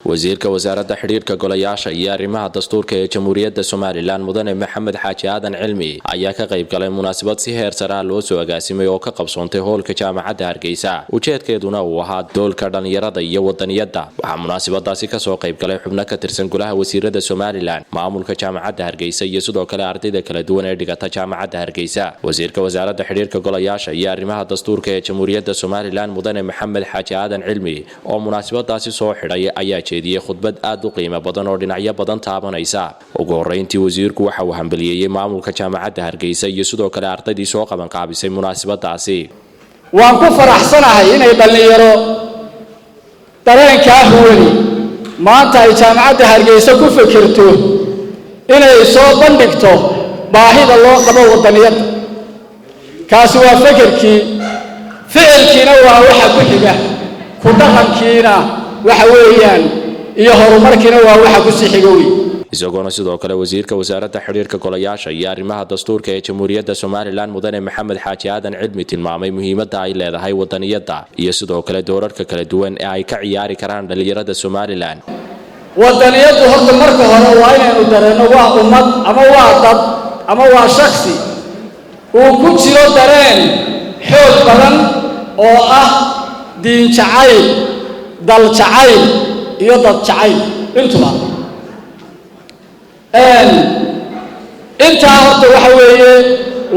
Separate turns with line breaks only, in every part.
wasiirka wasaaradda xiriirka golayaasha iyo arrimaha dastuurka ee Jamhuuriyadda Soomaaliland mudane Maxamed Xaaji Aadan Cilmi ayaa ka qayb galay munaasabad si heer sare ah loo soo agaasimay oo ka qabsoontay hoolka jaamacadda Hargeysa ujeedkeeduna uu ahaa doolka dhalinyarada iyo wadaniyadda waxaa munaasabadaasi ka soo qayb galay xubno ka tirsan golaha wasiirada Soomaaliland maamulka jaamacadda Hargeysa iyo sidoo kale ardayda kala duwan ee dhigata jaamacadda Hargeysa wasiirka wasaaradda xiriirka golayaasha iyo arrimaha dastuurka ee Jamhuuriyadda Soomaaliland mudane Maxamed Xaaji Aadan Cilmi oo munaasabadaasi soo xidhay ayaa jeediyay khudbad aad u qiimo badan oo dhinacyo badan taabanaysa ugu horeyntii wasiirku waxa uu hambalyeeyay maamulka jaamacadda Hargeysa iyo sidoo kale ardaydii soo qaban qaabisay munaasabadaasi
waan ku faraxsanahay inay dhalinyaro dareenka ahwani maanta ay jaamacadda Hargeysa ku fikirto inay soo bandhigto baahida loo qabo wadaniyadda kaasi waa fikirkii ficilkiina waa waxa ku xiga ku dhaqankiina waxa weeyaan iyo horumarkiina waa waxa ku sixiga weey
isagoona sidoo kale wasiirka wasaaradda xiriirka golayaasha iyo arrimaha dastuurka ee Jamhuuriyadda Soomaaliland mudane Maxamed Xaaji Aadan Cilmi tilmaamay muhiimadda ay leedahay wadaniyadda iyo sidoo kale doorarka kala duwan ee ay ka ciyaari karaan dhalinyarada Soomaaliland
wadaniyaddu horta marka hore waa inaynu dareeno waa ummad ama waa dad ama waa shakhsi uu ku jiro dareen xoog badan oo ah diin jacayl dal jacayl iyo dad jacayl intuba inta horta waxa weeye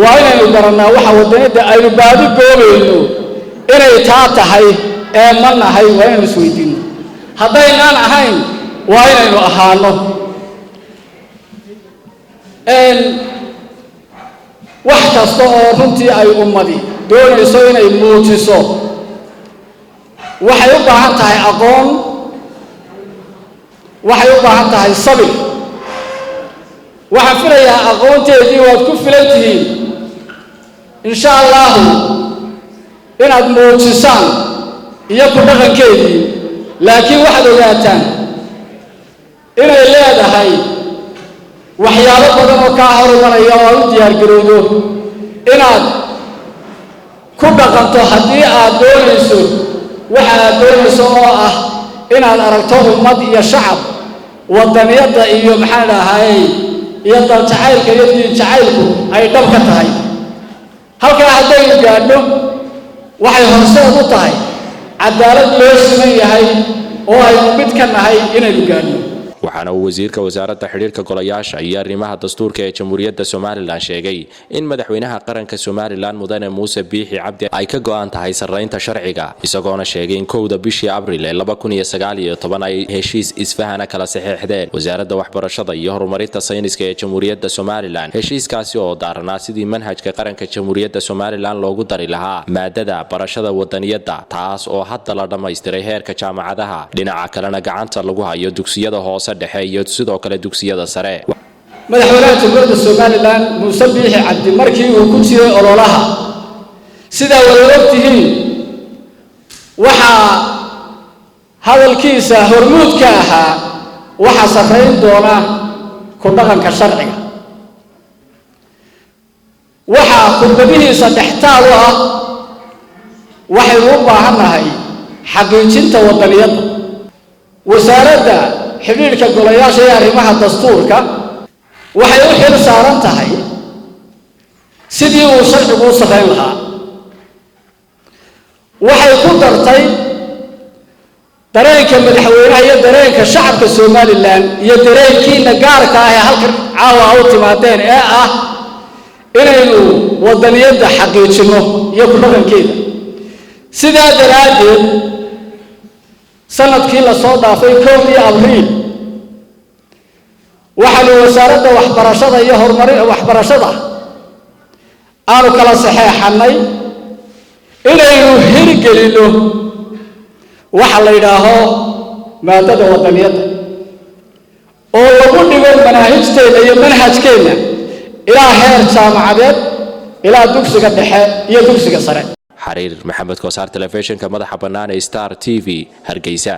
waa inaynu baranaa waxa wadaniyadda aynu baadi goobayno inay taa tahay ee ma nahay waa inaynu isweydiino haddaynaan ahayn waa inaynu ahaano wax kasta oo runtii ay ummadi doonayso inay muujiso waxay u baahan tahay aqoon waxay u baahan tahay sabir waxaan filayaa aqoonteedii waad ku filan tihiin insha Allah inaad muujisaan iyo ku dhaqankeedii laakiin waxaad ogaataan inay leedahay waxyaabo badan oo ka horumaraya oo u diyaar garowdo inaad ku dhaqanto haddii aad doonayso waxa aad doonayso oo ah inaad aragto ummad iyo shacab wadaniyadda iyo maxaa dhahay iyo dal jacaylka iyo diin jacaylku ay dhab ka tahay halkaa haddaynu gaadhno waxay horseed u tahay cadaalad loo siman yahay oo aynu mid ka nahay inaynu gaadhno
waxaana uu wasiirka wasaaradda xiriirka golayaasha iyo arrimaha dastuurka ee Jamhuuriyadda Soomaaliland sheegay in madaxweynaha qaranka Soomaaliland mudane Muuse Biixi Cabdi ay ka go'an tahay sareynta sharciga isagoona sheegay in 1 bishii Abriil 2019 ay heshiis isfahan kala saxiixdeen wasaaradda waxbarashada iyo horumarinta sayniska ee Jamhuuriyadda Soomaaliland heshiiskaasi oo daaranaa sidii manhajka qaranka Jamhuuriyadda Soomaaliland loogu dari lahaa maadada barashada wadaniyadda taas oo hadda la dhameystiray heerka jaamacadaha dhinaca kalena gacanta lagu hayo dugsiyada hoose dhexe iyo sidoo kale dugsiyada sare
madaxweynaha Jamhuuriyadda Soomaaliland Muuse Biixi Cabdi markii uu ku jiray ololaha sida wada ogtihiin waxa hadalkiisa hormuudka ahaa waxa sareyn doona ku dhaqanka sharciga waxa khudbadihiisa dhextaal u ah waxay u baahanahay xaqiijinta wadaniyadda wasaaradda xiriirka golayaasha iyo arrimaha dastuurka waxay u xil saaran tahay sidii uu sharcigu u sareyn lahaa waxay ku dartay dareenka madaxweynaha iyo dareenka shacabka Soomaaliland iyo dareenkiina gaarka ah ee halkan caawa u timaadeen ee ah inaynu wadaniyadda xaqiijino iyo ku dhaqankeeda sidaa daraadeed sanadkii la soo dhaafay 1 Abriil waxaanu wasaaradda waxbarashada iyo horumarinta waxbarashada aanu kala saxeexanay inaynu hirgelino waxa la yiraahdo maadada wadaniyadda oo lagu dhigo manhajteena iyo manhajkeena ilaa heer jaamacadeed ilaa dugsiga dhexe iyo dugsiga sare
xariir maxamed koosar telefishinka madaxa bannaan ee Star TV Hargeysa